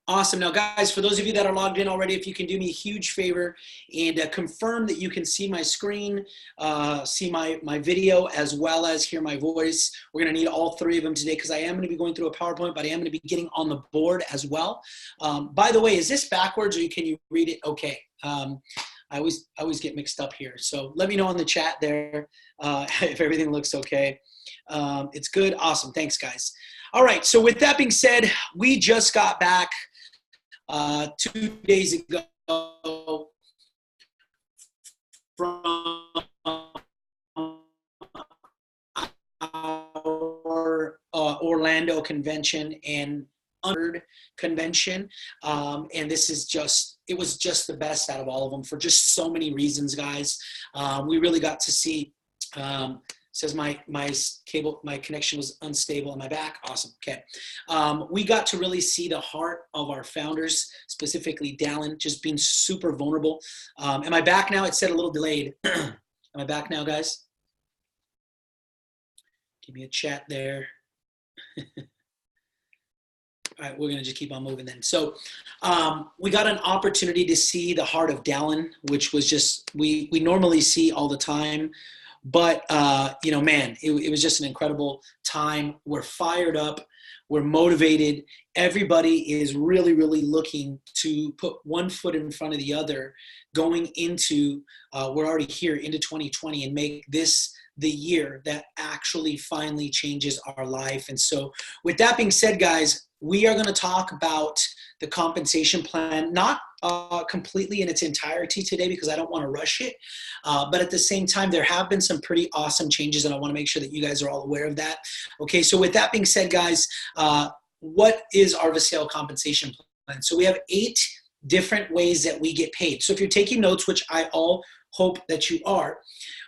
Awesome. Now, guys, for those of you that are logged in already, if you can do me a huge favor and confirm that you can see my screen, see my video, as well as hear my voice. We're going to need all three of them today because I am going to be going through a PowerPoint, but I am going to be getting on the board as well. By the way, is this backwards or can you read it okay? I always get mixed up here. So let me know in the chat there if everything looks okay. It's good. Awesome. Thanks, guys. All right. So with that being said, we just got back 2 days ago from our Orlando convention and convention, and this is it was just the best out of all of them for just so many reasons, guys. We really got to see says my connection was unstable on my back. Awesome. Okay. We got to really see the heart of our founders, specifically Dallin, just being super vulnerable. Am I back now? It said a little delayed. Am I back now, guys? Give me a chat there. All right, we're going to just keep on moving then. So we got an opportunity to see the heart of Dallin, which was just, we normally see all the time. But, you know, man, it was just an incredible time. We're fired up. We're motivated. Everybody is really, really looking to put one foot in front of the other going into, we're already here, into 2020 and make this the year that actually finally changes our life. And so with that being said, guys, we are going to talk about the compensation plan, not completely in its entirety today because I don't want to rush it. But at the same time, there have been some pretty awesome changes, and I want to make sure that you guys are all aware of that. Okay, so with that being said, guys, what is our Vasail compensation plan? So we have 8 different ways that we get paid. So if you're taking notes, which I all hope that you are,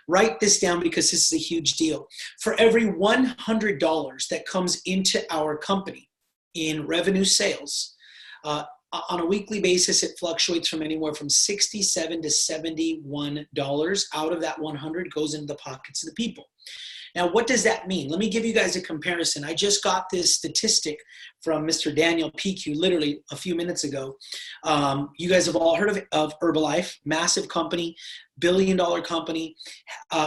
write this down because this is a huge deal. For every $100 that comes into our company in revenue sales, on a weekly basis, it fluctuates from anywhere from $67 to $71 out of that 100 goes into the pockets of the people. Now, what does that mean? Let me give you guys a comparison. I just got this statistic from Mr. Daniel PQ literally a few minutes ago. You guys have all heard of Herbalife, massive company, billion-dollar company,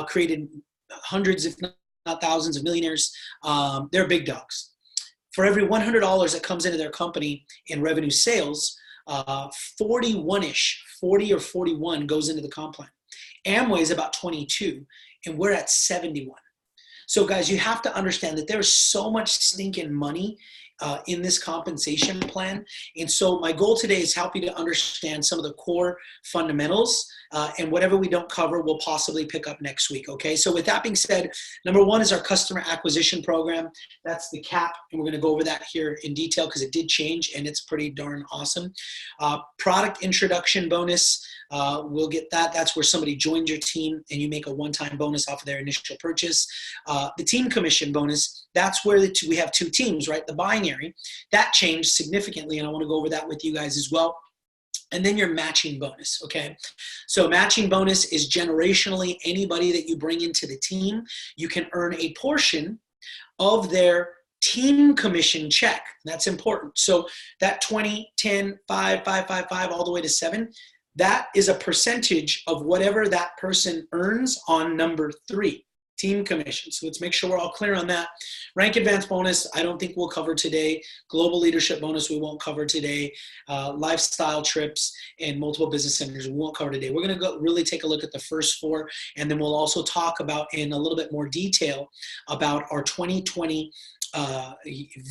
created hundreds, if not thousands of millionaires. They're big dogs. For every $100 that comes into their company in revenue sales, 41-ish, 40 or 41 goes into the comp plan. Amway is about 22, and we're at 71. So guys, you have to understand that there's so much stinking money in this compensation plan. And so my goal today is help you to understand some of the core fundamentals, and whatever we don't cover, we'll possibly pick up next week, okay? So with that being said, number 1 is our customer acquisition program. That's the CAP, and we're gonna go over that here in detail because it did change and it's pretty darn awesome. Product introduction bonus, we'll get that. That's where somebody joins your team and you make a one-time bonus off of their initial purchase. The team commission bonus, that's where we have 2 teams, right? The binary, that changed significantly, and I wanna go over that with you guys as well. And then your matching bonus, okay? So matching bonus is generationally anybody that you bring into the team, you can earn a portion of their team commission check. That's important. So that 20, 10, 5, 5, 5, 5, all the way to 7, that is a percentage of whatever that person earns on number 3. Team commission. So let's make sure we're all clear on that. Rank advance bonus, I don't think we'll cover today. Global leadership bonus, we won't cover today. Lifestyle trips and multiple business centers, we won't cover today. We're going to go really take a look at the first 4, and then we'll also talk about in a little bit more detail about our 2020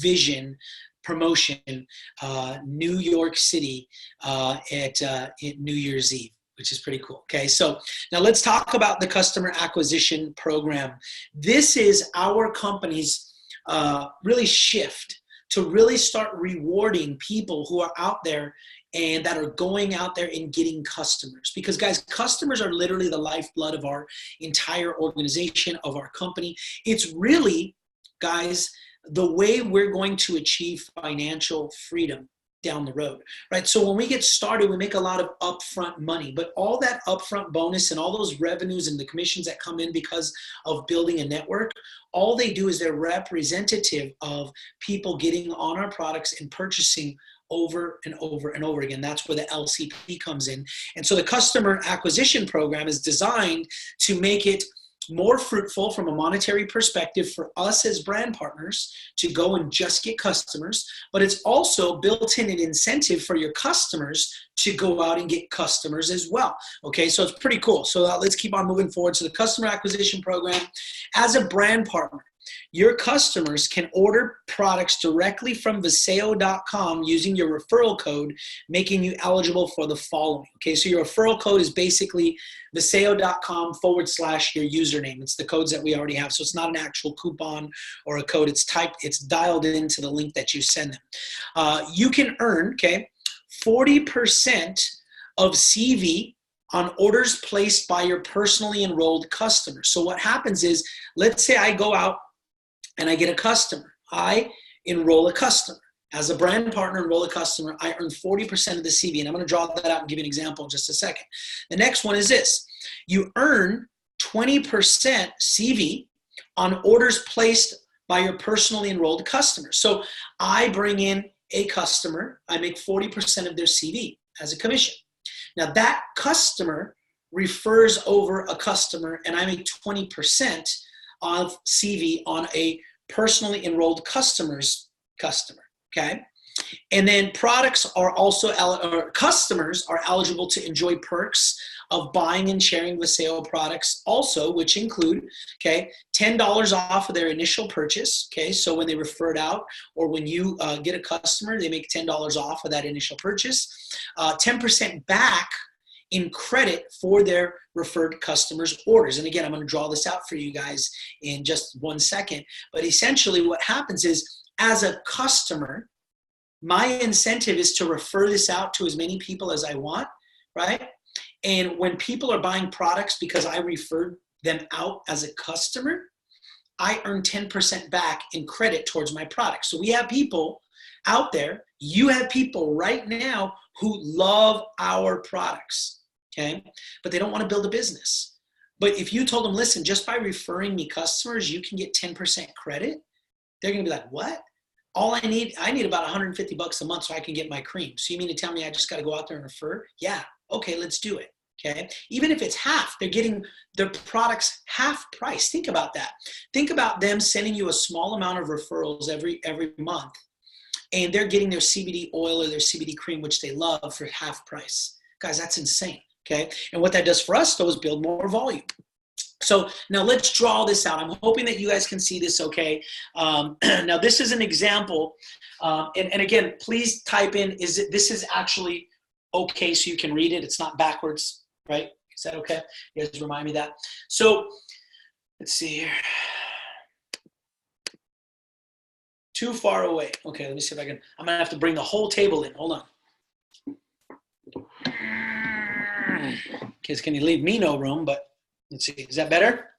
vision promotion, New York City at New Year's Eve, which is pretty cool. Okay, so now let's talk about the customer acquisition program. This is our company's really shift to really start rewarding people who are out there and that are going out there and getting customers. Because guys, customers are literally the lifeblood of our entire organization, of our company. It's really, guys, the way we're going to achieve financial freedom down the road, right? So when we get started, we make a lot of upfront money, but all that upfront bonus and all those revenues and the commissions that come in because of building a network, all they do is they're representative of people getting on our products and purchasing over and over and over again. That's where the LCP comes in. And so the customer acquisition program is designed to make it more fruitful from a monetary perspective for us as brand partners to go and just get customers, but it's also built in an incentive for your customers to go out and get customers as well. Okay, so it's pretty cool. So let's keep on moving forward. So the customer acquisition program, as a brand partner, your customers can order products directly from Visayo.com using your referral code, making you eligible for the following. Okay, so your referral code is basically Visayo.com/your username. It's the codes that we already have. So it's not an actual coupon or a code. It's typed, it's dialed into the link that you send them. You can earn, 40% of CV on orders placed by your personally enrolled customers. So what happens is, let's say I go out and I get a customer. I enroll a customer. As a brand partner, enroll a customer. I earn 40% of the CV. And I'm going to draw that out and give you an example in just a second. The next one is this. You earn 20% CV on orders placed by your personally enrolled customers. So I bring in a customer. I make 40% of their CV as a commission. Now that customer refers over a customer, and I make 20% of CV on a personally enrolled customer's customer, okay? And then products are also, or customers are eligible to enjoy perks of buying and sharing Visayo products also, which include, $10 off of their initial purchase, so when they refer it out or when you get a customer, they make $10 off of that initial purchase, 10% back in credit for their referred customers' orders. And again, I'm going to draw this out for you guys in just 1 second. But essentially what happens is, as a customer, my incentive is to refer this out to as many people as I want, right? And when people are buying products because I referred them out as a customer, I earn 10% back in credit towards my product. So we have people out there, you have people right now who love our products, but they don't want to build a business. But if you told them, listen, just by referring me customers, you can get 10% credit, they're going to be like, what? I need about $150 a month so I can get my cream. So you mean to tell me I just got to go out there and refer? Yeah. Okay, let's do it. Even if it's half, they're getting their products half price. Think about that. Think about them sending you a small amount of referrals every month, and they're getting their CBD oil or their CBD cream, which they love, for half price. Guys, that's insane. And what that does for us, though, is build more volume. So now let's draw this out. I'm hoping that you guys can see this okay. Now this is an example. And again, please type in, this is actually okay so you can read it. It's not backwards, right? Is that okay? You guys remind me of that. So let's see here. Too far away. Okay, let me see if I can. I'm going to have to bring the whole table in. Hold on. Kids, can you leave me no room? But let's see. Is that better?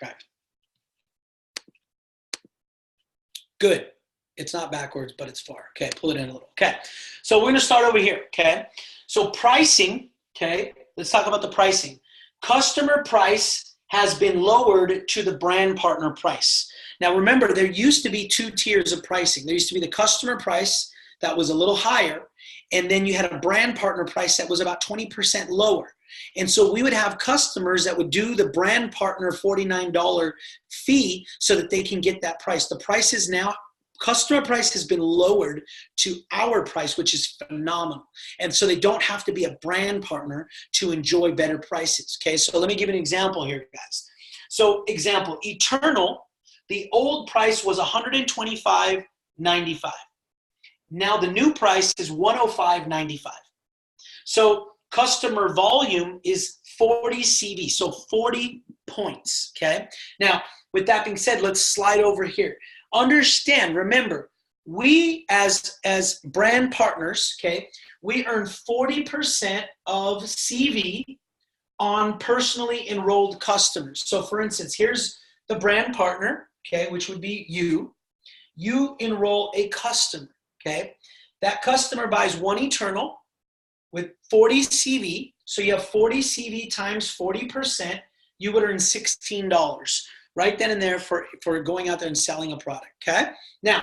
Okay. Good. It's not backwards, but it's far. Okay, pull it in a little. Okay, so we're going to start over here. Okay, so pricing. Okay, let's talk about the pricing. Customer price has been lowered to the brand partner price. Now remember, there used to be 2 tiers of pricing. There used to be the customer price that was a little higher, and then you had a brand partner price that was about 20% lower. And so we would have customers that would do the brand partner $49 fee so that they can get that price. The price is now, customer price has been lowered to our price, which is phenomenal. And so they don't have to be a brand partner to enjoy better prices. Okay, so let me give an example here, guys. So example, Eternal, the old price was $125.95. Now the new price is $105.95. So customer volume is 40 CV, so 40 points, okay? Now, with that being said, let's slide over here. Understand, remember, we as brand partners, okay, we earn 40% of CV on personally enrolled customers. So for instance, here's the brand partner, okay, which would be you. You enroll a customer, okay? That customer buys 1 Eternal with 40 CV. So you have 40 CV times 40%, you would earn $16 right then and there for going out there and selling a product, okay? Now,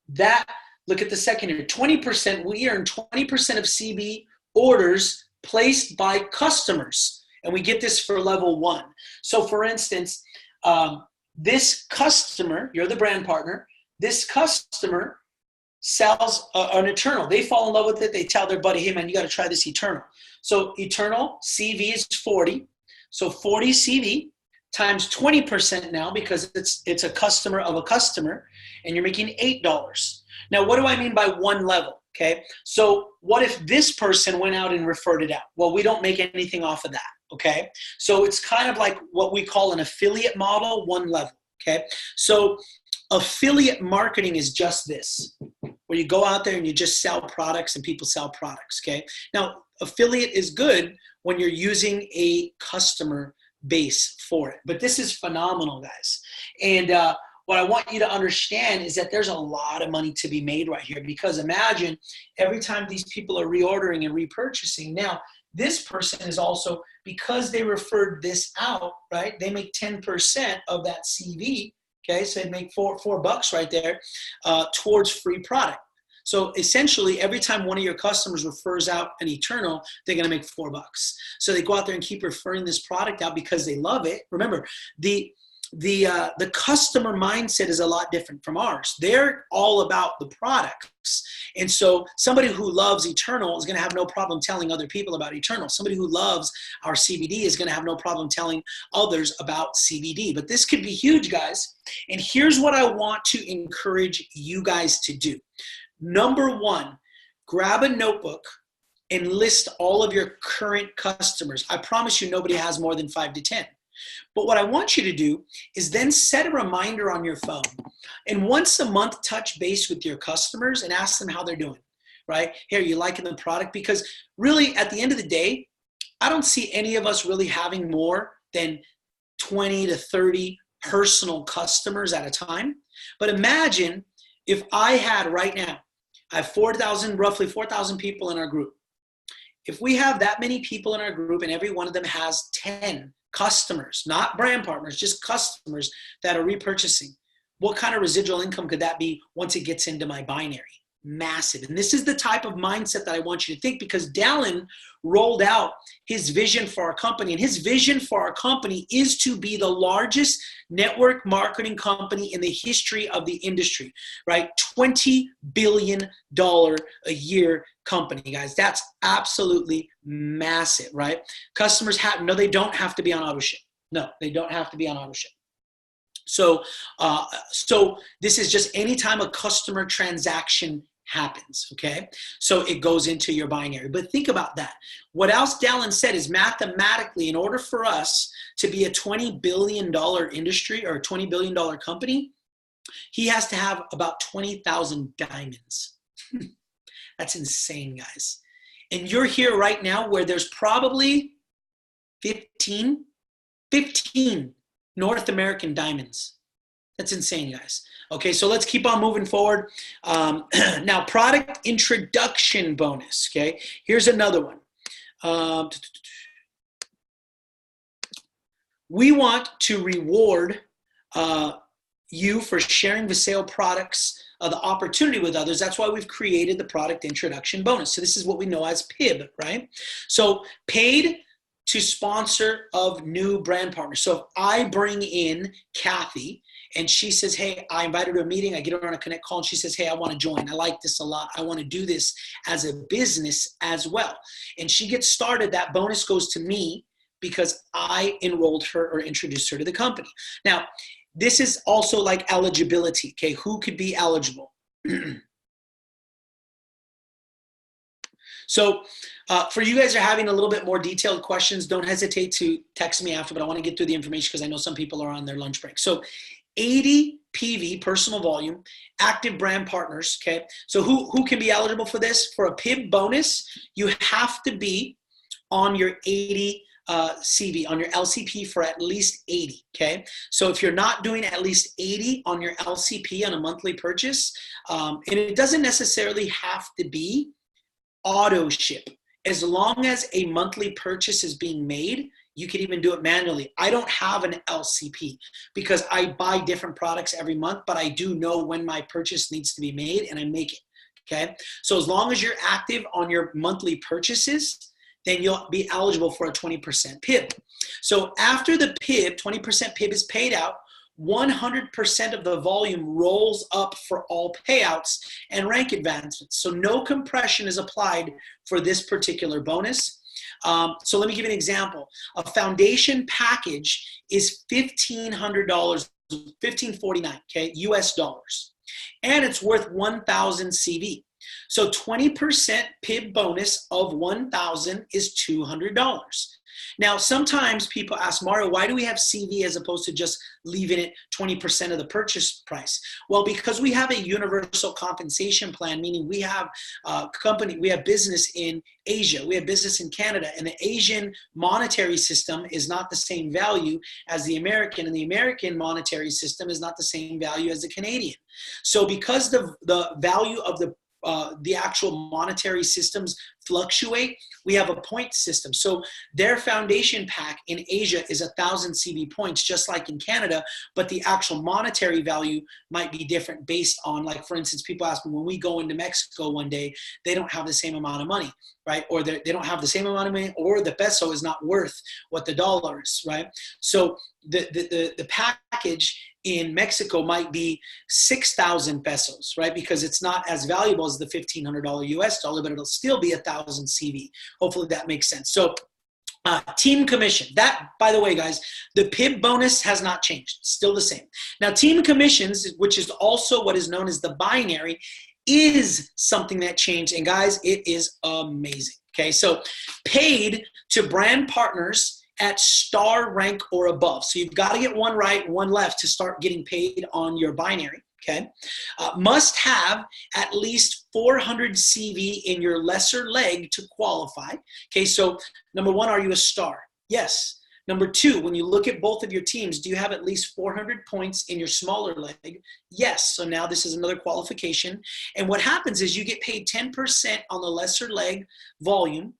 That, look at the second here, 20%, we earn 20% of CB orders placed by customers. And we get this for level 1. So for instance, this customer, you're the brand partner, this customer sells an Eternal. They fall in love with it. They tell their buddy, hey man, you got to try this Eternal. So Eternal CV is 40. So 40 CV times 20% now, because it's a customer of a customer, and you're making $8. Now, what do I mean by one level? Okay. So what if this person went out and referred it out? Well, we don't make anything off of that. Okay. So it's kind of like what we call an affiliate model, one level. Okay. So affiliate marketing is just this, where you go out there and you just sell products and people sell products. Okay. Now, affiliate is good when you're using a customer base for it, but this is phenomenal, guys. And what I want you to understand is that there's a lot of money to be made right here, because imagine every time these people are reordering and repurchasing. Now, this person is also, because they referred this out, right? They make 10% of that CV. Okay, so they make $4 right there towards free product. So essentially, every time one of your customers refers out an Eternal, they're going to make $4. So they go out there and keep referring this product out because they love it. Remember, the customer mindset is a lot different from ours. They're all about the products. And so somebody who loves Eternal is going to have no problem telling other people about Eternal. Somebody who loves our CBD is going to have no problem telling others about CBD. But this could be huge, guys. And here's what I want to encourage you guys to do. Number one, grab a notebook and list all of your current customers. I promise you nobody has more than 5 to 10. But what I want you to do is then set a reminder on your phone, and once a month touch base with your customers and ask them how they're doing, right? Hey, are you liking the product? Because really at the end of the day, I don't see any of us really having more than 20 to 30 personal customers at a time. But imagine if I had right now, I have roughly 4,000 people in our group. If we have that many people in our group and every one of them has 10 customers, not brand partners, just customers that are repurchasing, what kind of residual income could that be once it gets into my binary? Massive. And this is the type of mindset that I want you to think, because Dallin rolled out his vision for our company, and his vision for our company is to be the largest network marketing company in the history of the industry, right? $20 billion a year company, guys. That's absolutely massive, right? Customers they don't have to be on AutoShip. No, they don't have to be on AutoShip. So this is just anytime a customer transaction happens, okay? So it goes into your binary. But think about that. What else Dallin said is, mathematically, in order for us to be a $20 billion industry or a $20 billion company, he has to have about 20,000 diamonds. That's insane, guys. And you're here right now where there's probably 15 North American diamonds. That's insane, guys. Okay, so let's keep on moving forward. Now, product introduction bonus, okay? Here's another one. We want to reward you for sharing Visayo products, the opportunity with others. That's why we've created the product introduction bonus. So this is what we know as PIB, right? So paid to sponsor of new brand partners. So if I bring in Kathy and she says, hey, I invited her to a meeting, I get her on a Connect call and she says, hey, I want to join. I like this a lot. I want to do this as a business as well. And she gets started, that bonus goes to me because I enrolled her or introduced her to the company. Now, this is also like eligibility, okay? Who could be eligible? So for you guys who are having a little bit more detailed questions, don't hesitate to text me after, but I want to get through the information because I know some people are on their lunch break. So 80 PV, personal volume, active brand partners, okay? So who can be eligible for this? For a PIB bonus, you have to be on your 80 CV, on your LCP for at least 80, okay? So if you're not doing at least 80 on your LCP on a monthly purchase, and it doesn't necessarily have to be auto ship. As long as a monthly purchase is being made, You can even do it manually. I don't have an LCP because I buy different products every month, but I do know when my purchase needs to be made and I make it, okay? So as long as you're active on your monthly purchases, then you'll be eligible for a 20% PIB. So after the PIB, 20% PIB is paid out, 100% of the volume rolls up for all payouts and rank advancements. So no compression is applied for this particular bonus. So let me give you an example. A foundation package is $1,500, $1,549, okay, US dollars. And it's worth 1,000 CV. So 20% PIB bonus of 1,000 is $200. Now, sometimes people ask, Mario, why do we have CV as opposed to just leaving it 20% of the purchase price? Well, because we have a universal compensation plan, meaning we have we have business in Asia, we have business in Canada, and the Asian monetary system is not the same value as the American, and the American monetary system is not the same value as the Canadian. So because the value of the actual monetary systems fluctuate, we have a point system. So their foundation pack in Asia is 1,000 CV points, just like in Canada, but the actual monetary value might be different based on, like, for instance, people ask me, when we go into Mexico one day, they don't have the same amount of money, right? Or they don't have the same amount of money, or the peso is not worth what the dollar is, right? So the package in Mexico might be 6,000 pesos, right? Because it's not as valuable as the $1,500 US dollar, but it'll still be 1,000 CV. Hopefully that makes sense. So team commission, that, by the way, guys, the PIB bonus has not changed, still the same. Now, team commissions, which is also what is known as the binary, is something that changed. And guys, it is amazing. Okay, so paid to brand partners at star rank or above. So you've got to get one right, one left to start getting paid on your binary, okay? Must have at least 400 CV in your lesser leg to qualify. Okay, so number one, are you a star? Yes. Number two, when you look at both of your teams, do you have at least 400 points in your smaller leg? Yes. So now this is another qualification. And what happens is you get paid 10% on the lesser leg volume.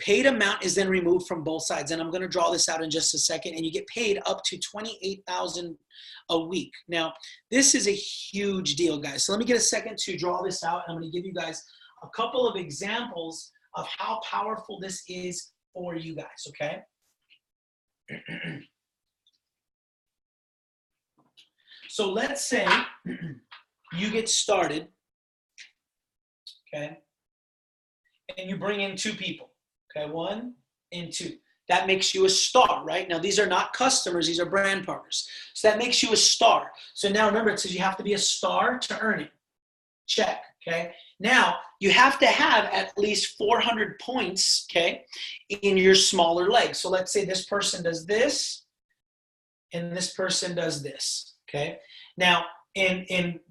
Paid amount is then removed from both sides. And I'm going to draw this out in just a second. And you get paid up to $28,000 a week. Now, this is a huge deal, guys. So let me get a second to draw this out. And I'm going to give you guys a couple of examples of how powerful this is for you guys, okay? So let's say you get started, okay? And you bring in two people. Okay, 1 and 2. That makes you a star, right? Now, these are not customers. These are brand partners. So that makes you a star. So now, remember, it says you have to be a star to earn it. Check, okay? Now, you have to have at least 400 points, okay, in your smaller leg. So let's say this person does this, and this person does this, okay? Now,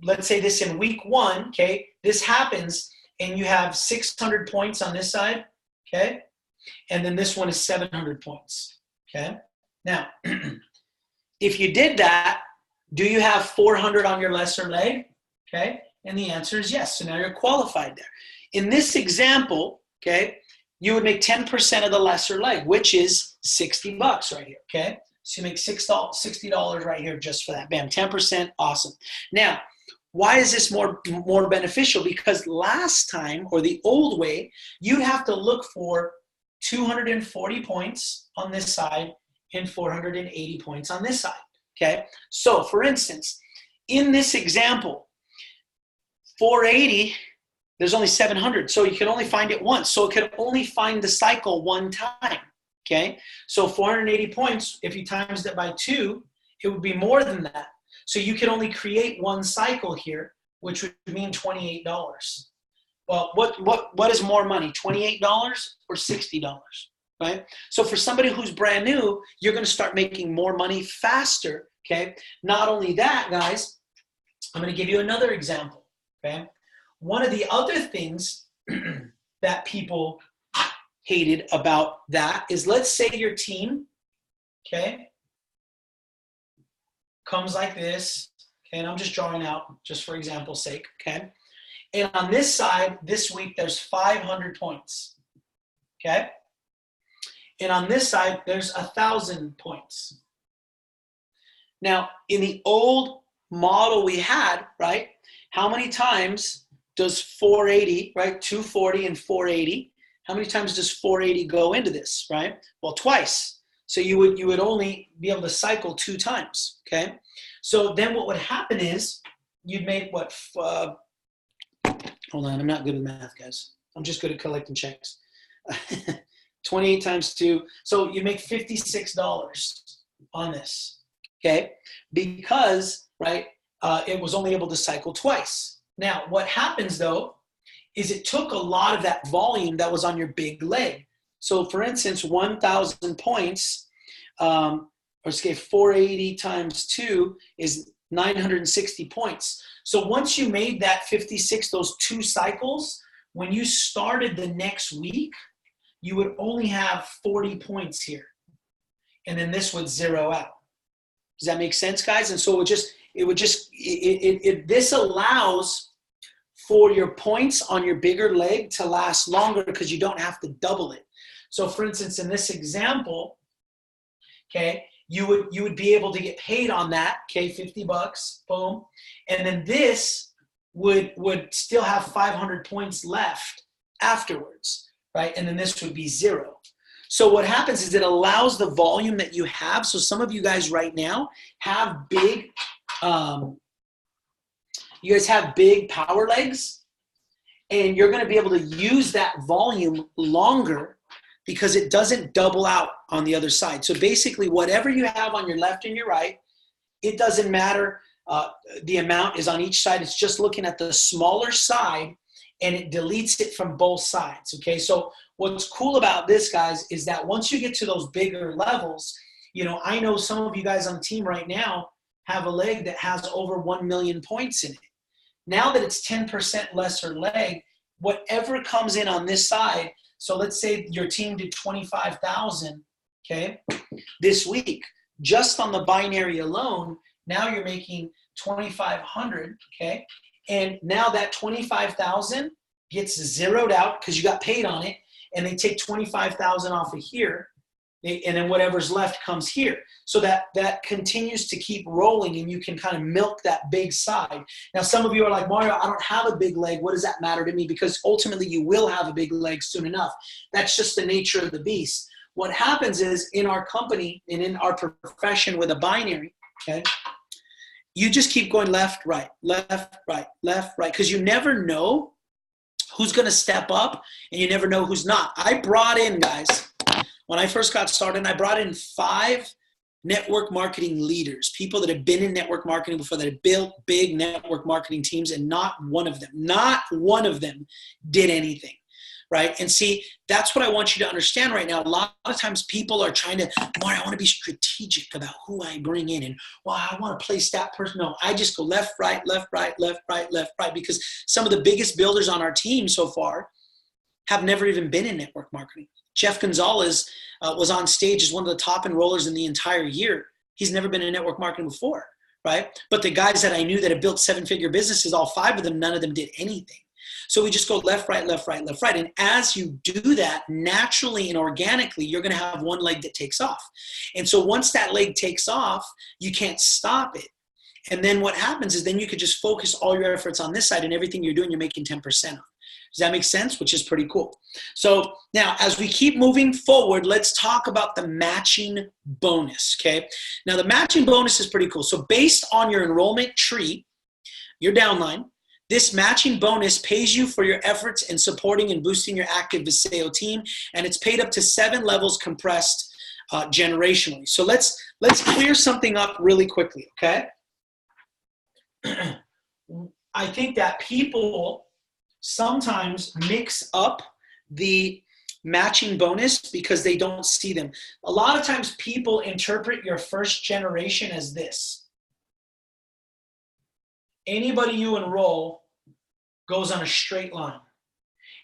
let's say this in week 1, okay, this happens, and you have 600 points on this side, okay? And then this one is 700 points, okay? Now, if you did that, do you have 400 on your lesser leg, okay? And the answer is yes, so now you're qualified there. In this example, okay, you would make 10% of the lesser leg, which is $60 right here, okay? So you make $60 right here just for that, bam, 10%, awesome. Now, why is this more beneficial? Because last time, or the old way, you'd have to look for 240 points on this side and 480 points on this side, okay? So, for instance, in this example, 480, there's only 700, so you can only find it once. So it can only find the cycle one time, okay? So 480 points, if you times it by 2, it would be more than that. So you can only create one cycle here, which would mean $28. Well, what is more money, $28 or $60, right? So for somebody who's brand new, you're going to start making more money faster, okay? Not only that, guys, I'm going to give you another example, okay? One of the other things that people hated about that is, let's say your team, okay, comes like this, okay, and I'm just drawing out just for example's sake, okay? And on this side, this week, there's 500 points, okay? And on this side, there's 1,000 points. Now, in the old model we had, right, how many times does 480, right, 240 and 480, how many times does 480 go into this, right? Well, twice. So you would only be able to cycle 2 times, okay? So then what would happen is you'd make what, hold on, I'm not good with math, guys. I'm just good at collecting checks. 28 times 2, so you make $56 on this, okay? Because, right, it was only able to cycle twice. Now, what happens, though, is it took a lot of that volume that was on your big leg. So, for instance, 1,000 points, or say 480 times 2 is 960 points. So once you made that 56, those 2 cycles, when you started the next week, you would only have 40 points here. And then this would zero out. Does that make sense, guys? And so this allows for your points on your bigger leg to last longer because you don't have to double it. So for instance, in this example, okay, you would be able to get paid on that, okay, $50, boom. And then this would still have 500 points left afterwards, right? And then this would be 0. So what happens is it allows the volume that you have. So some of you guys right now have big, you guys have big power legs, and you're going to be able to use that volume longer because it doesn't double out on the other side. So basically, whatever you have on your left and your right, it doesn't matter. The amount is on each side. It's just looking at the smaller side, and it deletes it from both sides, okay? So what's cool about this, guys, is that once you get to those bigger levels, you know, I know some of you guys on the team right now have a leg that has over 1 million points in it. Now that it's 10% lesser leg, whatever comes in on this side, so let's say your team did 25,000, okay, this week, just on the binary alone, now you're making 2,500, okay? And now that 25,000 gets zeroed out because you got paid on it, and they take 25,000 off of here, and then whatever's left comes here. So that continues to keep rolling, and you can kind of milk that big side. Now, some of you are like, Mario, I don't have a big leg. What does that matter to me? Because ultimately you will have a big leg soon enough. That's just the nature of the beast. What happens is in our company and in our profession with a binary, okay, you just keep going left, right, left, right, left, right, because you never know who's going to step up, and you never know who's not. I brought in, guys, when I first got started, I brought in 5 network marketing leaders, people that have been in network marketing before, that have built big network marketing teams, and not one of them did anything, right? And see, that's what I want you to understand right now. A lot of times people are trying to, Mario, I want to be strategic about who I bring in, and, well, I want to place that person. No, I just go left, right, left, right, left, right, left, right, because some of the biggest builders on our team so far have never even been in network marketing. Jeff Gonzalez was on stage as one of the top enrollers in the entire year. He's never been in network marketing before, right? But the guys that I knew that have built 7-figure businesses, all 5 of them, none of them did anything. So we just go left, right, left, right, left, right. And as you do that, naturally and organically, you're going to have one leg that takes off. And so once that leg takes off, you can't stop it. And then what happens is then you could just focus all your efforts on this side, and everything you're doing, you're making 10% on. Does that make sense? Which is pretty cool. So now as we keep moving forward, let's talk about the matching bonus, okay? Now the matching bonus is pretty cool. So based on your enrollment tree, your downline, this matching bonus pays you for your efforts in supporting and boosting your active Viseo team, and it's paid up to 7 levels compressed generationally. So let's clear something up really quickly, okay? I think that people sometimes mix up the matching bonus because they don't see them. A lot of times people interpret your first generation as this. Anybody you enroll goes on a straight line.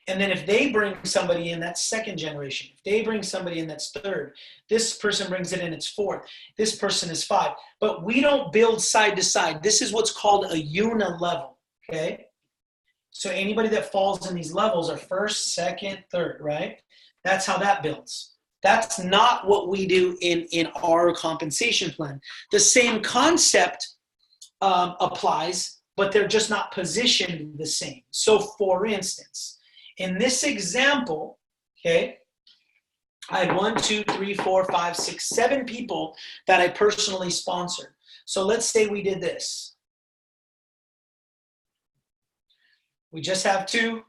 And then if they bring somebody in, that's second generation. If they bring somebody in, that's third. This person brings it in, it's fourth. This person is 5. But we don't build side to side. This is what's called a unilevel, okay? So anybody that falls in these levels are first, second, third, right? That's how that builds. That's not what we do in our compensation plan. The same concept applies, but they're just not positioned the same. So for instance, in this example, okay, I had 1, 2, 3, 4, 5, 6, 7 people that I personally sponsored. So let's say we did this. We just have two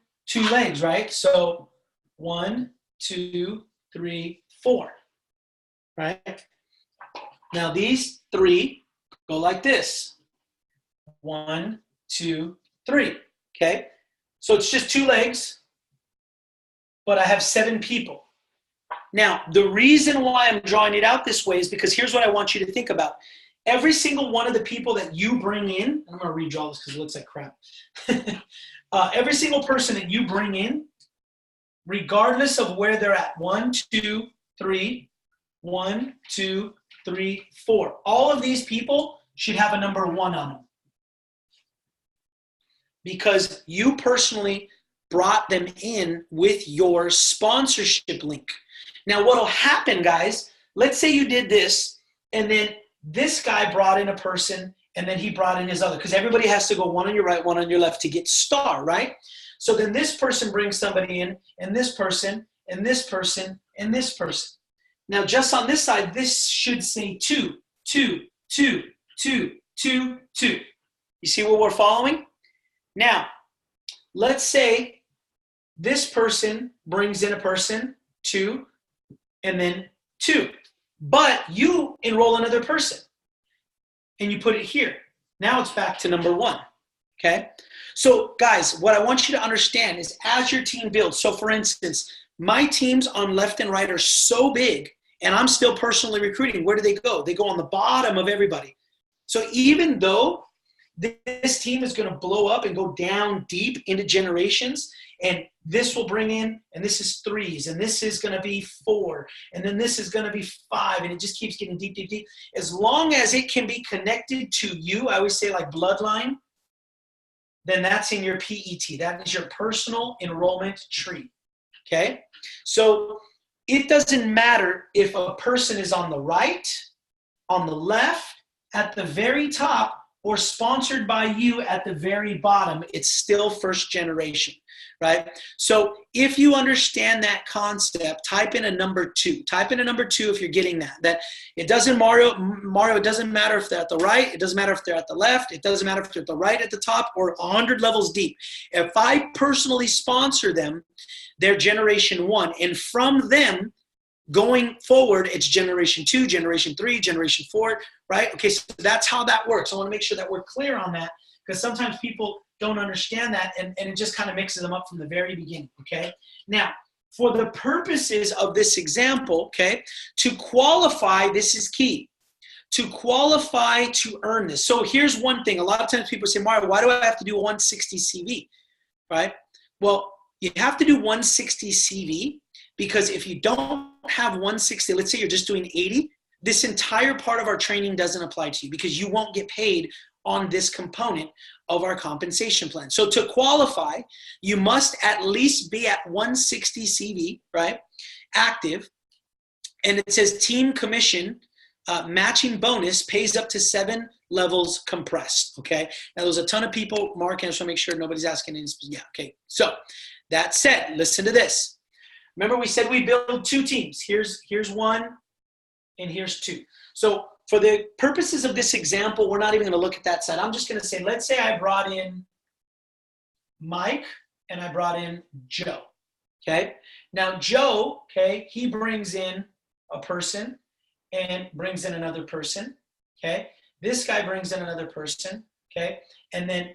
legs, right? So 1, 2, 3, 4, right? Now these 3 go like this. 1, 2, 3, okay? So it's just 2 legs, but I have 7 people. Now, the reason why I'm drawing it out this way is because here's what I want you to think about. Every single one of the people that you bring in, I'm going to redraw this because it looks like crap. Every single person that you bring in, regardless of where they're at, 1, 2, 3, 1, 2, 3, 4. All of these people should have a number 1 on them. Because you personally brought them in with your sponsorship link. Now, what will happen, guys, let's say you did this, and then this guy brought in a person, and then he brought in his other, because everybody has to go 1 on your right, 1 on your left to get star, right? So then this person brings somebody in, and this person, and this person, and this person. Now, just on this side, this should say 2, 2, 2, 2, 2, 2. You see what we're following? Now, let's say this person brings in a person, 2, and then 2. But you enroll another person, and you put it here. Now it's back to number 1, okay? So, guys, what I want you to understand is as your team builds, so for instance, my teams on left and right are so big, and I'm still personally recruiting. Where do they go? They go on the bottom of everybody. So even though this team is going to blow up and go down deep into generations, and this will bring in, and this is 3s, and this is going to be 4, and then this is going to be 5, and it just keeps getting deep, deep, deep. As long as it can be connected to you, I always say like bloodline, then that's in your PET. That is your personal enrollment tree, okay? So it doesn't matter if a person is on the right, on the left, at the very top, or sponsored by you at the very bottom, it's still first generation, right? So if you understand that concept, type in a number 2. Type in a number 2 if you're getting that. That it doesn't, Mario, it doesn't matter if they're at the right, it doesn't matter if they're at the left, it doesn't matter if they're at the right at the top or 100 levels deep. If I personally sponsor them, they're generation 1. And from them, going forward, it's generation 2, generation 3, generation 4, right? Okay, so that's how that works. I want to make sure that we're clear on that because sometimes people don't understand that and it just kind of mixes them up from the very beginning, okay? Now, for the purposes of this example, okay, to qualify, this is key. To qualify to earn this. So here's one thing. A lot of times people say, Mario, why do I have to do a 160 CV, right? Well, you have to do 160 CV because if you don't have 160, let's say you're just doing 80, this entire part of our training doesn't apply to you because you won't get paid on this component of our compensation plan. So to qualify, you must at least be at 160 CV, right? Active. And it says team commission matching bonus pays up to 7 levels compressed, okay? Now there's a ton of people, Mark, and I just want to make sure nobody's asking any, yeah, okay. So that said, listen to this. Remember we said we build 2 teams. Here's 1 and here's 2. So for the purposes of this example, we're not even going to look at that side. I'm just going to say, let's say I brought in Mike and I brought in Joe, okay? Now Joe, okay, he brings in a person and brings in another person, okay? This guy brings in another person, okay? And then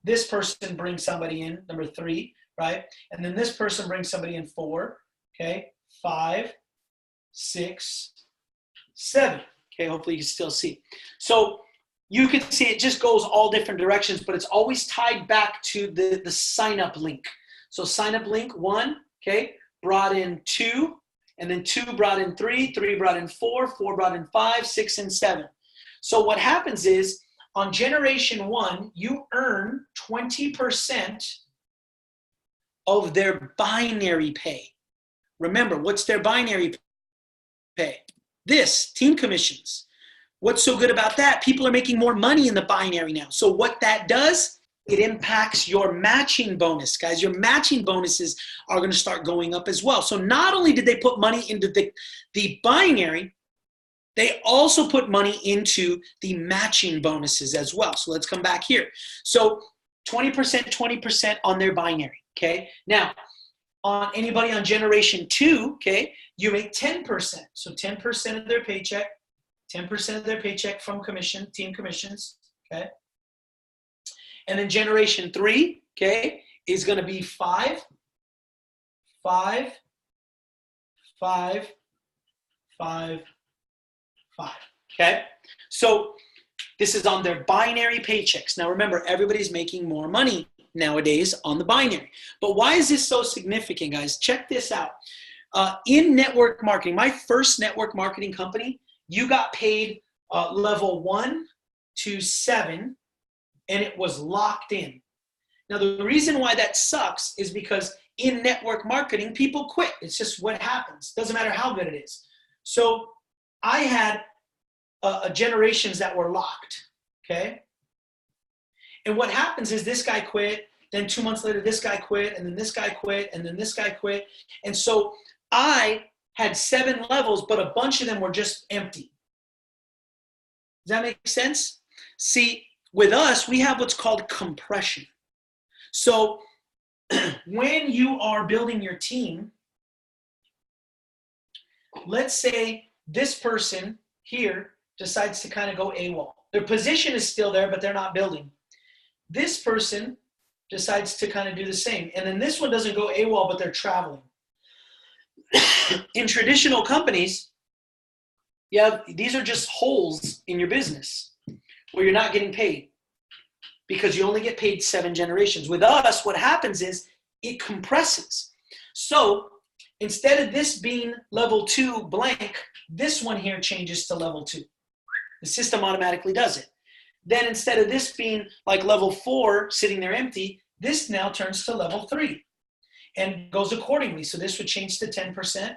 this person brings somebody in, number 3, right? And then this person brings somebody in 4, okay? 5, 6, 7. Okay, hopefully you can still see. So you can see it just goes all different directions, but it's always tied back to the sign-up link. So sign-up link 1, okay, brought in 2, and then 2 brought in 3, 3 brought in 4, 4 brought in 5, 6, and 7. So what happens is on generation 1, you earn 20% of their binary pay. Remember, what's their binary pay? This, team commissions. What's so good about that? People are making more money in the binary now. So what that does, it impacts your matching bonus, guys. Your matching bonuses are going to start going up as well. So not only did they put money into the binary, they also put money into the matching bonuses as well. So let's come back here. So 20%, 20% on their binary, okay? Now, on anybody on generation 2, okay, you make 10%. So 10% of their paycheck, 10% of their paycheck from commission, team commissions, okay? And then generation 3, okay, is going to be 5, 5, 5, 5, 5, okay? So this is on their binary paychecks. Now remember, everybody's making more money nowadays on the binary. But why is this so significant, guys? Check this out. In network marketing, my first network marketing company, you got paid level 1 to 7, and it was locked in. Now, the reason why that sucks is because in network marketing, people quit. It's just what happens. Doesn't matter how good it is. So I had generations that were locked, okay? And what happens is this guy quit, then 2 months later, this guy quit, and then this guy quit, and then this guy quit. And so I had 7 levels, but a bunch of them were just empty. Does that make sense? See, with us, we have what's called compression. So when you are building your team, let's say this person here decides to kind of go AWOL. Their position is still there, but they're not building. This person decides to kind of do the same. And then this one doesn't go AWOL, but they're traveling. In traditional companies, these are just holes in your business where you're not getting paid because you only get paid 7 generations. With us, what happens is it compresses. So instead of this being level 2 blank, this one here changes to level 2. The system automatically does it. Then instead of this being like level 4 sitting there empty, this now turns to level 3 and goes accordingly. So this would change to 10%.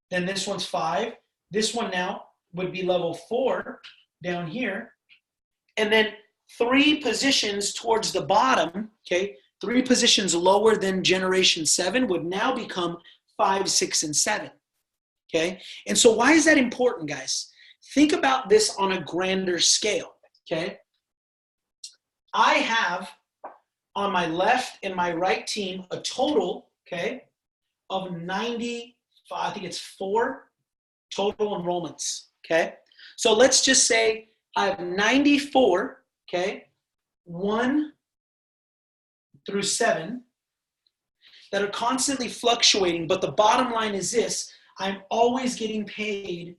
Then this one's 5. This one now would be level 4 down here. And then 3 positions towards the bottom, okay, 3 positions lower than generation 7 would now become 5, 6, and 7, okay? And so why is that important, guys? Think about this on a grander scale, okay? I have on my left and my right team a total, okay, of 95, I think it's 4 total enrollments, okay? So let's just say I have 94, okay, 1 through 7 that are constantly fluctuating, but the bottom line is this: I'm always getting paid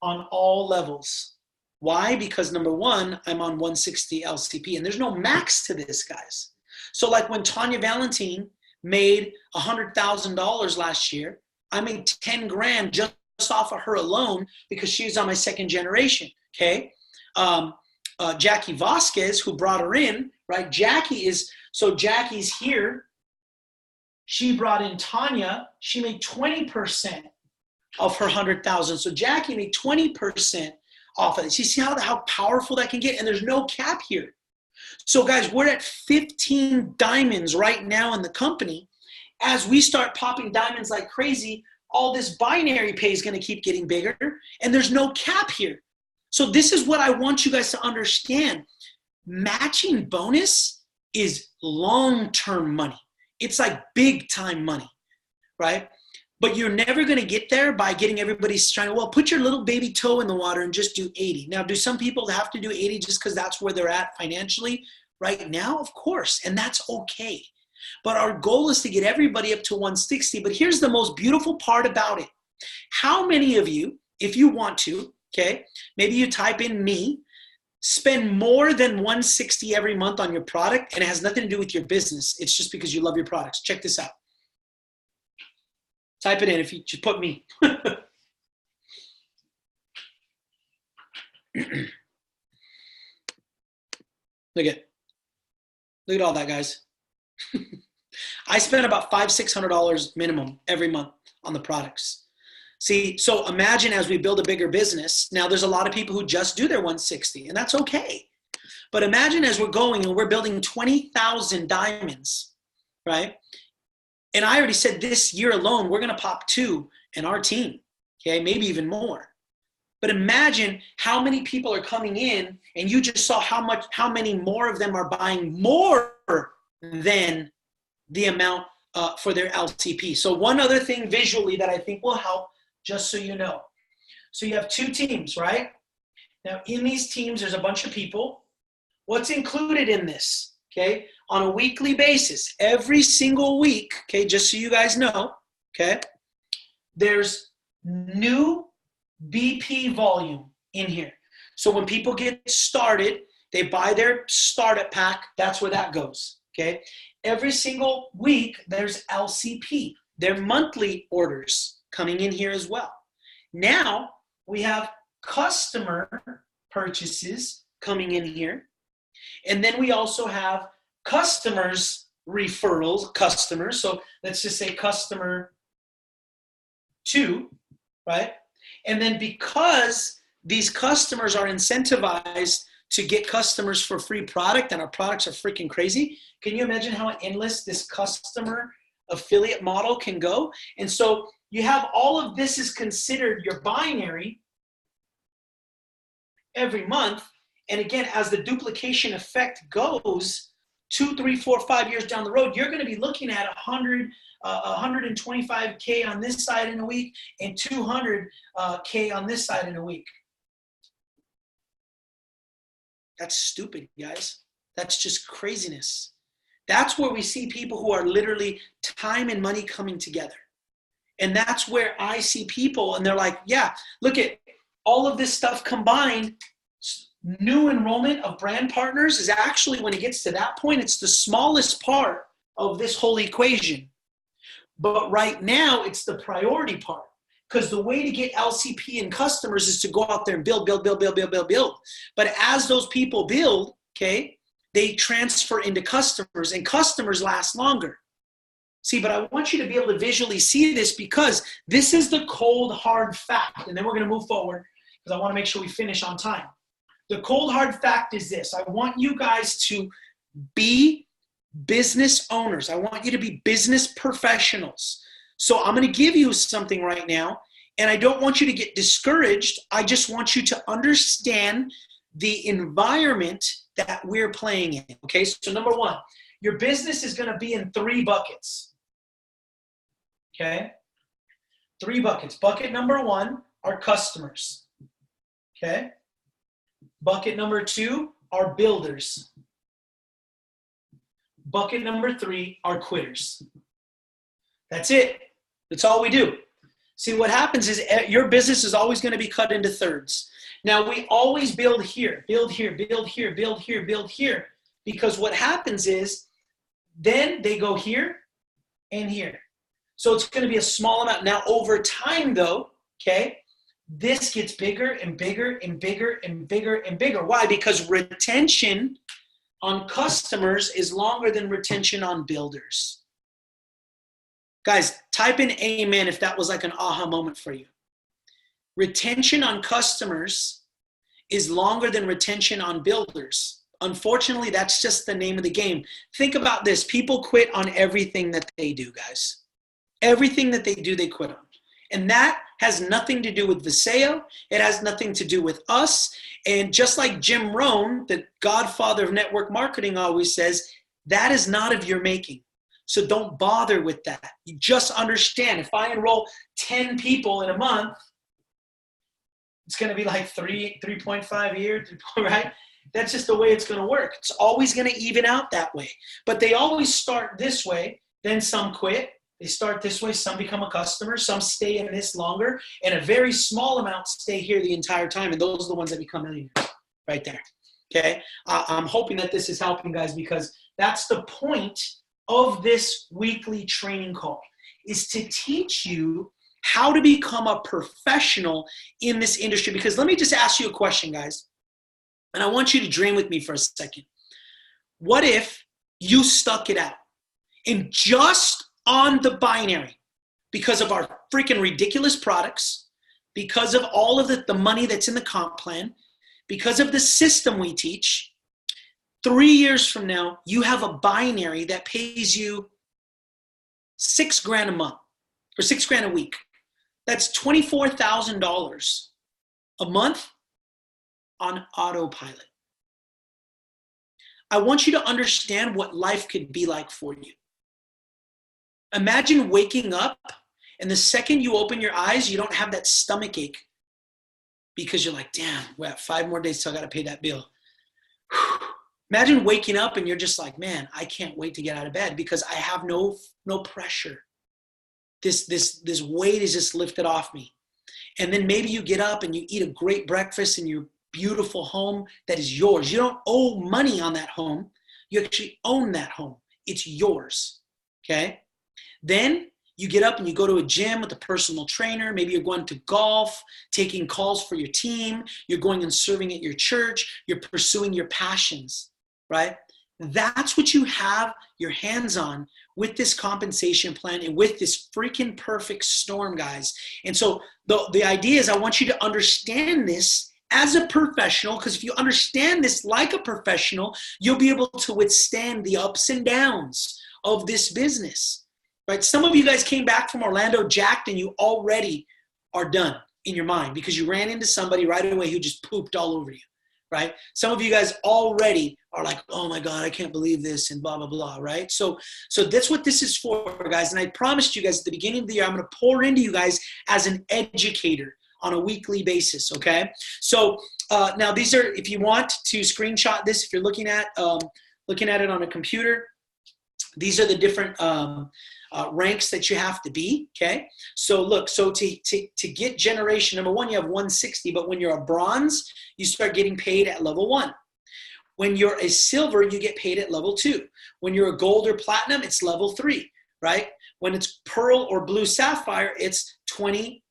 on all levels. Why? Because number 1, I'm on 160 LCP, and there's no max to this, guys. So like when Tanya Valentine made $100,000 last year, I made 10 grand just off of her alone because she was on my 2nd generation, okay? Jackie Vasquez, who brought her in, right? Jackie's here. She brought in Tanya. She made 20% of her 100,000. So Jackie made 20% off of it. You see how powerful that can get? And there's no cap here. So guys, we're at 15 diamonds right now in the company. As we start popping diamonds like crazy, all this binary pay is going to keep getting bigger, and there's no cap here. So this is what I want you guys to understand. Matching bonus is long-term money. It's like big-time money, right? But you're never going to get there by getting everybody trying to, well, put your little baby toe in the water and just do 80. Now, do some people have to do 80 just because that's where they're at financially right now? Of course, and that's okay. But our goal is to get everybody up to 160. But here's the most beautiful part about it. How many of you, if you want to, okay, maybe you type in me, spend more than 160 every month on your product, and it has nothing to do with your business. It's just because you love your products. Check this out. Type it in if you just put me. Look at all that, guys. I spend about $500-$600 minimum every month. on the products. See, so imagine as we build a bigger business, now there's a lot of people who just do their 160, and that's okay. But imagine as we're going and we're building 20,000 diamonds, right? And I already said this year alone, we're going to pop 2 in our team, okay? Maybe even more. But imagine how many people are coming in, and you just saw how many more of them are buying more than the amount for their LCP. So one other thing visually that I think will help, just so you know. So you have 2 teams, right? Now in these teams, there's a bunch of people. What's included in this, okay? On a weekly basis, every single week, okay, just so you guys know, okay, there's new BP volume in here. So when people get started, they buy their startup pack, that's where that goes, okay? Every single week, there's LCP, their monthly orders coming in here as well. Now, we have customer purchases coming in here. And then we also have customers referrals, customers. So let's just say customer 2, right? And then because these customers are incentivized to get customers for free product, and our products are freaking crazy, can you imagine how endless this customer affiliate model can go? And so you have all of this is considered your binary every month. And again, as the duplication effect goes, 2, 3, 4, 5 years down the road, you're going to be looking at 125K on this side in a week and 200K on this side in a week. That's stupid, guys. That's just craziness. That's where we see people who are literally time and money coming together. And that's where I see people and they're like, yeah, look at all of this stuff combined. New enrollment of brand partners is actually, when it gets to that point, it's the smallest part of this whole equation. But right now, it's the priority part. Because the way to get LCP and customers is to go out there and build. But as those people build, okay, they transfer into customers, and customers last longer. See, but I want you to be able to visually see this, because this is the cold, hard fact. And then we're going to move forward because I want to make sure we finish on time. The cold, hard fact is this. I want you guys to be business owners. I want you to be business professionals. So I'm going to give you something right now, and I don't want you to get discouraged. I just want you to understand the environment that we're playing in. Okay, so number 1, your business is going to be in 3 buckets. Okay, 3 buckets. Bucket number 1 are customers. Okay, bucket number 2 are builders. Bucket number 3 are quitters. That's it. That's all we do. See, what happens is your business is always going to be cut into thirds. Now, we always build here, build here, build here, build here, build here, because what happens is then they go here and here. So it's going to be a small amount. Now, over time, though, okay, this gets bigger and bigger and bigger and bigger and bigger. Why? Because retention on customers is longer than retention on builders. Guys, type in amen if that was like an aha moment for you. Retention on customers is longer than retention on builders. Unfortunately, that's just the name of the game. Think about this. People quit on everything that they do, guys. Everything that they do, they quit on. And that has nothing to do with Viseo. It has nothing to do with us. And just like Jim Rohn, the godfather of network marketing, always says, that is not of your making. So don't bother with that. You just understand, if I enroll 10 people in a month, it's going to be like 3.5 a year, right? That's just the way it's going to work. It's always going to even out that way. But they always start this way, then some quit. They start this way, some become a customer, some stay in this longer, and a very small amount stay here the entire time, and those are the ones that become millionaires right there, okay? I'm hoping that this is helping, guys, because that's the point of this weekly training call, is to teach you how to become a professional in this industry. Because let me just ask you a question, guys, and I want you to dream with me for a second. What if you stuck it out and just on the binary, because of our freaking ridiculous products, because of all of the money that's in the comp plan, because of the system we teach. 3 years from now, you have a binary that pays you $6,000 a month or $6,000 a week. That's $24,000 a month on autopilot. I want you to understand what life could be like for you. Imagine waking up and the second you open your eyes, you don't have that stomach ache because you're like, damn, we have 5 more days till I got to pay that bill. Imagine waking up and you're just like, man, I can't wait to get out of bed because I have no pressure. This weight is just lifted off me. And then maybe you get up and you eat a great breakfast in your beautiful home that is yours. You don't owe money on that home. You actually own that home. It's yours, okay? Then you get up and you go to a gym with a personal trainer. Maybe you're going to golf, taking calls for your team. You're going and serving at your church. You're pursuing your passions, right? That's what you have your hands on with this compensation plan and with this freaking perfect storm, guys. And so the idea is I want you to understand this as a professional, because if you understand this like a professional, you'll be able to withstand the ups and downs of this business, right? Some of you guys came back from Orlando jacked and you already are done in your mind because you ran into somebody right away who just pooped all over you, right? Some of you guys already are like, oh my God, I can't believe this and blah, blah, blah, right? So that's what this is for, guys. And I promised you guys at the beginning of the year, I'm going to pour into you guys as an educator on a weekly basis, okay? So now these are, if you want to screenshot this, if you're looking at it on a computer, these are the different ranks that you have to be, okay? So look, so to get generation, number one, you have 160, but when you're a bronze, you start getting paid at level 1. When you're a silver, you get paid at level 2. When you're a gold or platinum, it's level 3, right? When it's pearl or blue sapphire, it's 20,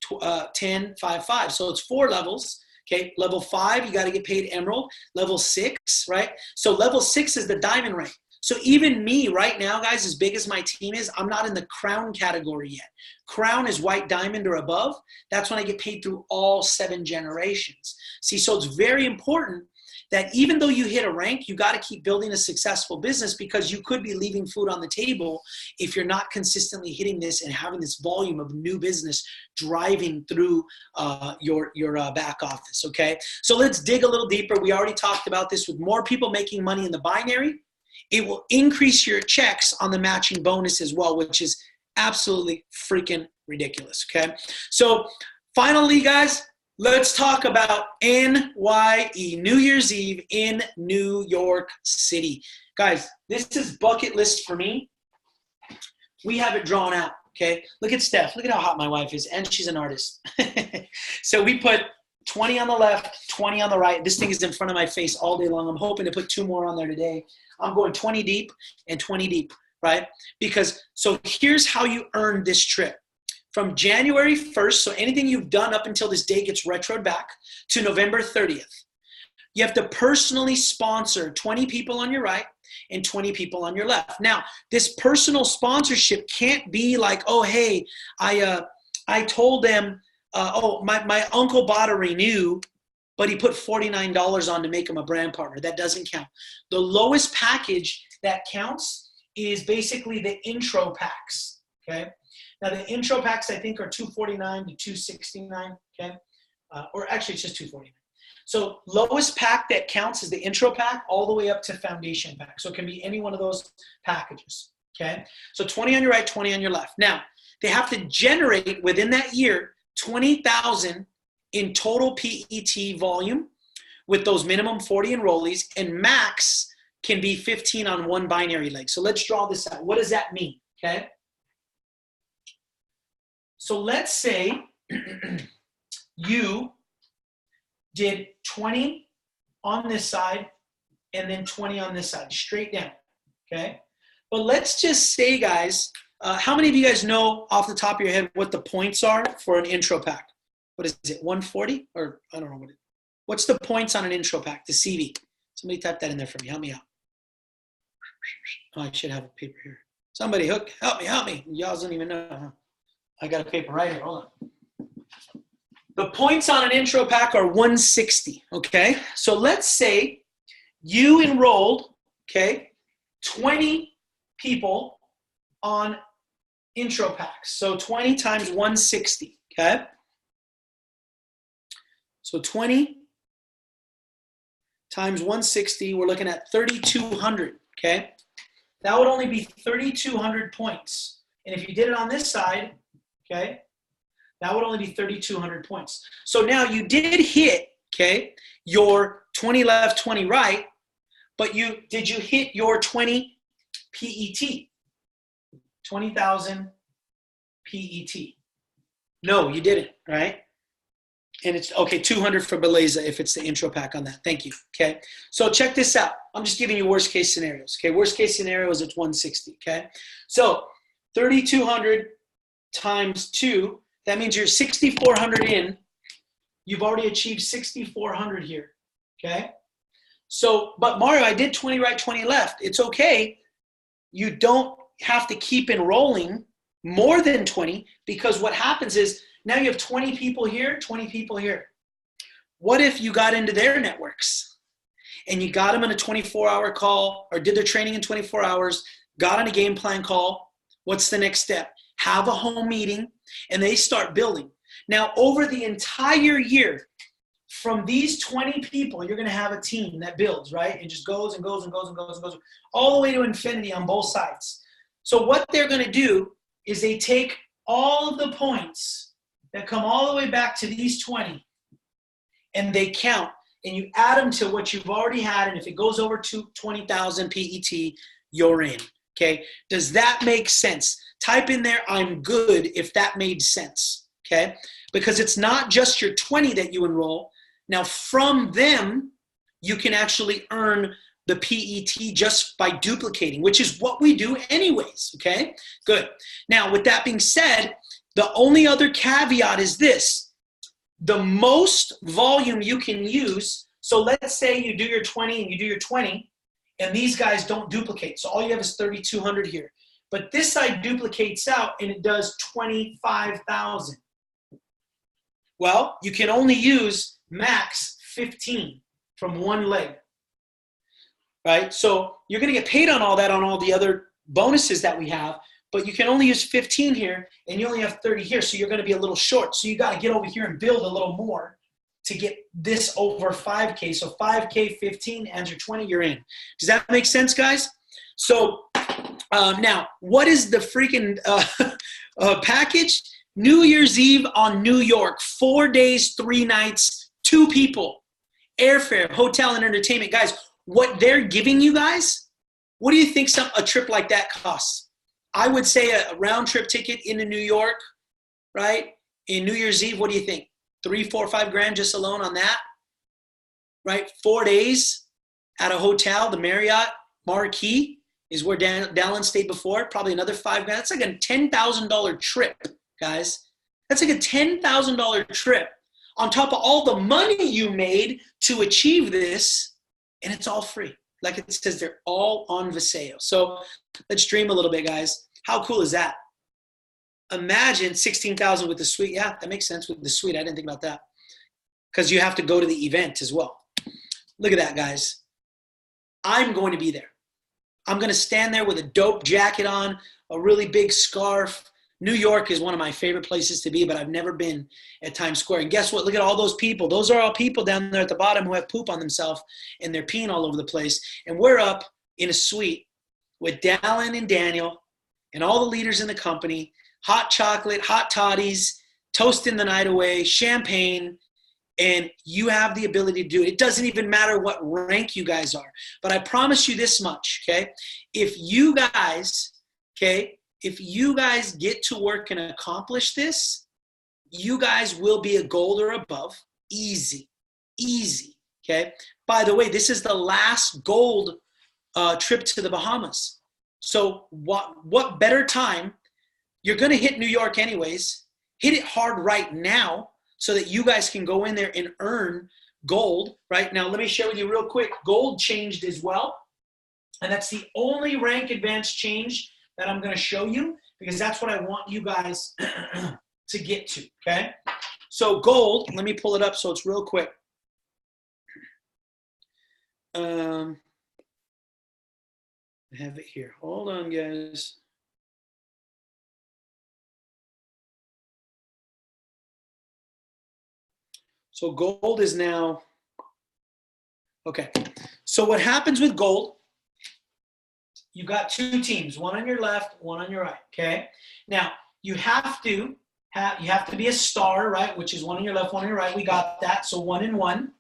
10, 5, 5. So it's 4 levels, okay? Level 5, you got to get paid emerald. Level 6, right? So level 6 is the diamond rank. So even me right now, guys, as big as my team is, I'm not in the crown category yet. Crown is white diamond or above. That's when I get paid through all 7 generations. See, so it's very important that even though you hit a rank, you got to keep building a successful business because you could be leaving food on the table if you're not consistently hitting this and having this volume of new business driving through your back office, okay? So let's dig a little deeper. We already talked about this. With more people making money in the binary, it will increase your checks on the matching bonus as well, which is absolutely freaking ridiculous, okay? So finally, guys, let's talk about NYE, New Year's Eve in New York City. Guys, this is bucket list for me. We have it drawn out, okay? Look at Steph. Look at how hot my wife is, and she's an artist. So we put 20 on the left, 20 on the right. This thing is in front of my face all day long. I'm hoping to put 2 more on there today. I'm going 20 deep and 20 deep, right? Because, so here's how you earn this trip. From January 1st, so anything you've done up until this day gets retroed back to November 30th. You have to personally sponsor 20 people on your right and 20 people on your left. Now, this personal sponsorship can't be like, oh, hey, I told them, my uncle bought a Renew, but he put $49 on to make him a brand partner. That doesn't count. The lowest package that counts is basically the intro packs, okay? Now, the intro packs, I think, are $249 to $269, okay? Or actually, it's just $249. So lowest pack that counts is the intro pack all the way up to foundation pack. So it can be any one of those packages, okay? So 20 on your right, 20 on your left. Now, they have to generate within that year 20,000 in total PET volume with those minimum 40 enrollees, and max can be 15 on one binary leg. So let's draw this out. What does that mean, okay? So let's say you did 20 on this side and then 20 on this side, straight down, okay? But let's just say, guys, how many of you guys know off the top of your head what the points are for an intro pack? What is it, 140? Or I don't know what it is. What's the points on an intro pack, the CV? Somebody type that in there for me. Help me out. Oh, I should have a paper here. Somebody help me. Y'all don't even know, huh? I got a paper right here. Hold on. The points on an intro pack are 160, okay? So let's say you enrolled, okay, 20 people on intro packs. So 20 times 160, okay? So 20 times 160, we're looking at 3,200, okay? That would only be 3,200 points. And if you did it on this side, okay, that would only be 3,200 points. So now you did hit, okay, your 20 left, 20 right, but did you hit your 20 PET? 20,000 PET. No, you didn't, right? And it's, okay, 200 for Beleza if it's the intro pack on that. Thank you, okay? So check this out. I'm just giving you worst case scenarios, okay? Worst case scenario is it's 160, okay? So 3,200 times 2, that means you're 6,400 in. You've already achieved 6,400 here, okay? So, but Mario, I did 20 right, 20 left. It's okay. You don't have to keep enrolling more than 20 because what happens is now you have 20 people here, 20 people here. What if you got into their networks and you got them in a 24-hour call or did their training in 24 hours, got on a game plan call? What's the next step? Have a home meeting and they start building. Now, over the entire year, from these 20 people, you're going to have a team that builds, right? It just goes and goes and goes and goes and goes all the way to infinity on both sides. So what they're going to do is they take all of the points that come all the way back to these 20 and they count and you add them to what you've already had. And if it goes over to 20,000 PET, you're in. Okay. Does that make sense? Type in there, I'm good, if that made sense. Okay. Because it's not just your 20 that you enroll. Now from them, you can actually earn the PET just by duplicating, which is what we do anyways. Okay. Good. Now with that being said, the only other caveat is this: the most volume you can use. So let's say you do your 20 and you do your 20 and these guys don't duplicate. So all you have is 3,200 here, but this side duplicates out and it does 25,000. Well, you can only use max 15 from one leg, right? So you're going to get paid on all that on all the other bonuses that we have, but you can only use 15 here and you only have 30 here. So you're going to be a little short. So you got to get over here and build a little more to get this over 5K. So 5K, 15, and your 20, you're in. Does that make sense, guys? So now, what is the freaking package? New Year's Eve on New York, 4 days, 3 nights, 2 people, airfare, hotel, and entertainment. Guys, what they're giving you guys, what do you think a trip like that costs? I would say a round trip ticket into New York, right? In New Year's Eve, what do you think? 3, 4, 5 grand just alone on that, right? 4 days at a hotel, the Marriott Marquis is where Dallin stayed before, probably another 5 grand. That's like a $10,000 trip, guys. That's like a $10,000 trip on top of all the money you made to achieve this, and it's all free. Like it says, they're all on Viseo. So let's dream a little bit, guys. How cool is that? Imagine 16,000 with the suite. Yeah, that makes sense with the suite. I didn't think about that because you have to go to the event as well. Look at that, guys. I'm going to be there. I'm going to stand there with a dope jacket on, a really big scarf. New York is one of my favorite places to be, but I've never been at Times Square. And guess what? Look at all those people. Those are all people down there at the bottom who have poop on themselves and they're peeing all over the place. And we're up in a suite with Dallin and Daniel and all the leaders in the company, hot chocolate, hot toddies, toasting the night away, champagne, and you have the ability to do it. It doesn't even matter what rank you guys are. But I promise you this much, okay? If you guys get to work and accomplish this, you guys will be a gold or above. Easy, okay? By the way, this is the last gold trip to the Bahamas. So what better time? You're going to hit New York anyways. Hit it hard right now so that you guys can go in there and earn gold. Right now, let me share with you real quick. Gold changed as well. And that's the only rank advance change that I'm going to show you because that's what I want you guys to get to, okay? So gold, let me pull it up so it's real quick. I have it here. Hold on, guys. So gold is now, okay. So what happens with gold, you got two teams, one on your left, one on your right, okay? Now, you have to be a star, right, which is one on your left, one on your right. We got that, so 1 and 1.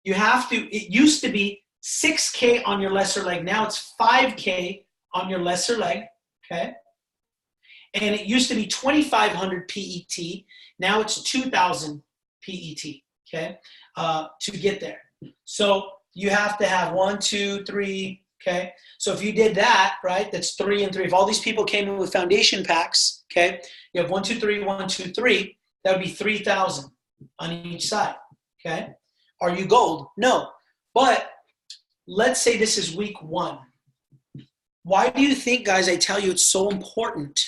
You have to, it used to be 6K on your lesser leg. Now it's 5K on your lesser leg, okay? And it used to be 2,500 PET. Now it's 2,000 PET, okay, to get there. So you have to have 1, 2, 3, okay? So if you did that, right, that's 3 and 3. If all these people came in with foundation packs, okay, you have 1, 2, 3, 1, 2, 3, that would be 3,000 on each side, okay? Are you gold? No. But let's say this is week 1. Why do you think, guys, I tell you it's so important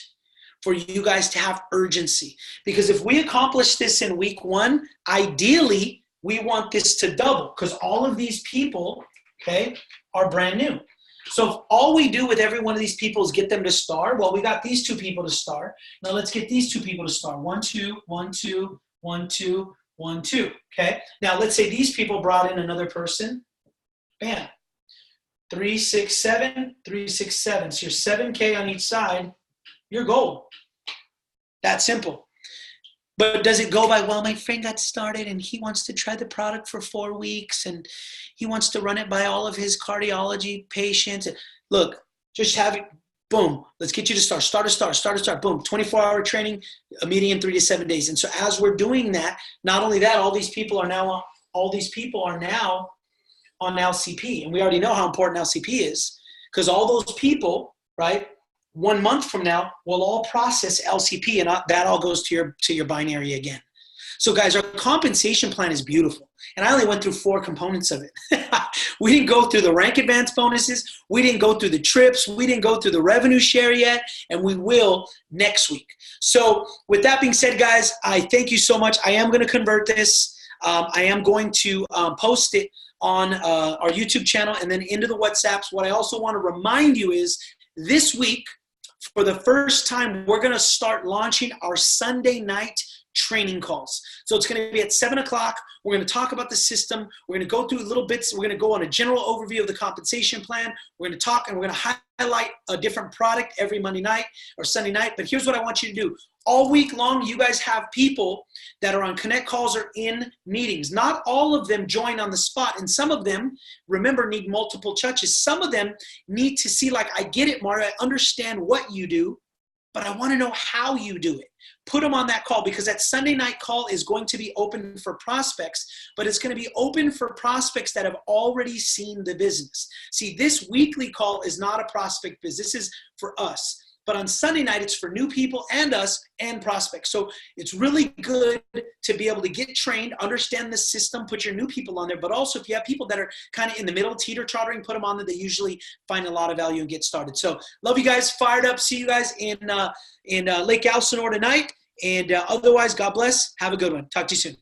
for you guys to have urgency? Because if we accomplish this in week 1, ideally, we want this to double because all of these people, okay, are brand new. So if all we do with every one of these people is get them to star, well, we got these 2 people to star. Now let's get these 2 people to star. 1, 2, 1, 2, 1, 2, 1, 2, okay? Now let's say these people brought in another person. Bam. 3, 6, 7, 3, 6, 7. So you're 7K on each side. You're gold. That simple. But does it go by, well, my friend got started and he wants to try the product for 4 weeks and he wants to run it by all of his cardiology patients. Look, just have it, boom, let's get you to start. Start, boom, 24-hour training, a meeting in 3 to 7 days. And so as we're doing that, not only that, all these people are now on LCP. And we already know how important LCP is because all those people, right, 1 month from now, we'll all process LCP and that all goes to your binary again. So guys, our compensation plan is beautiful. And I only went through 4 components of it. We didn't go through the rank advance bonuses. We didn't go through the trips. We didn't go through the revenue share yet. And we will next week. So with that being said, guys, I thank you so much. I am going to convert this. I am going to post it on our YouTube channel and then into the WhatsApps. What I also want to remind you is this week, for the first time, we're going to start launching our Sunday night training calls. So it's going to be at 7 o'clock. We're going to talk about the system. We're going to go through little bits. We're going to go on a general overview of the compensation plan. We're going to talk and we're going to highlight a different product every Monday night or Sunday night. But here's what I want you to do. All week long, you guys have people that are on connect calls or in meetings. Not all of them join on the spot. And some of them, remember, need multiple touches. Some of them need to see, like, I get it, Mario. I understand what you do, but I want to know how you do it. Put them on that call because that Sunday night call is going to be open for prospects, but it's going to be open for prospects that have already seen the business. See, this weekly call is not a prospect business. This is for us. But on Sunday night, it's for new people and us and prospects. So it's really good to be able to get trained, understand the system, put your new people on there. But also if you have people that are kind of in the middle, teeter-tottering, put them on there. They usually find a lot of value and get started. So love you guys. Fired up. See you guys in Lake Elsinore tonight. And otherwise, God bless. Have a good one. Talk to you soon.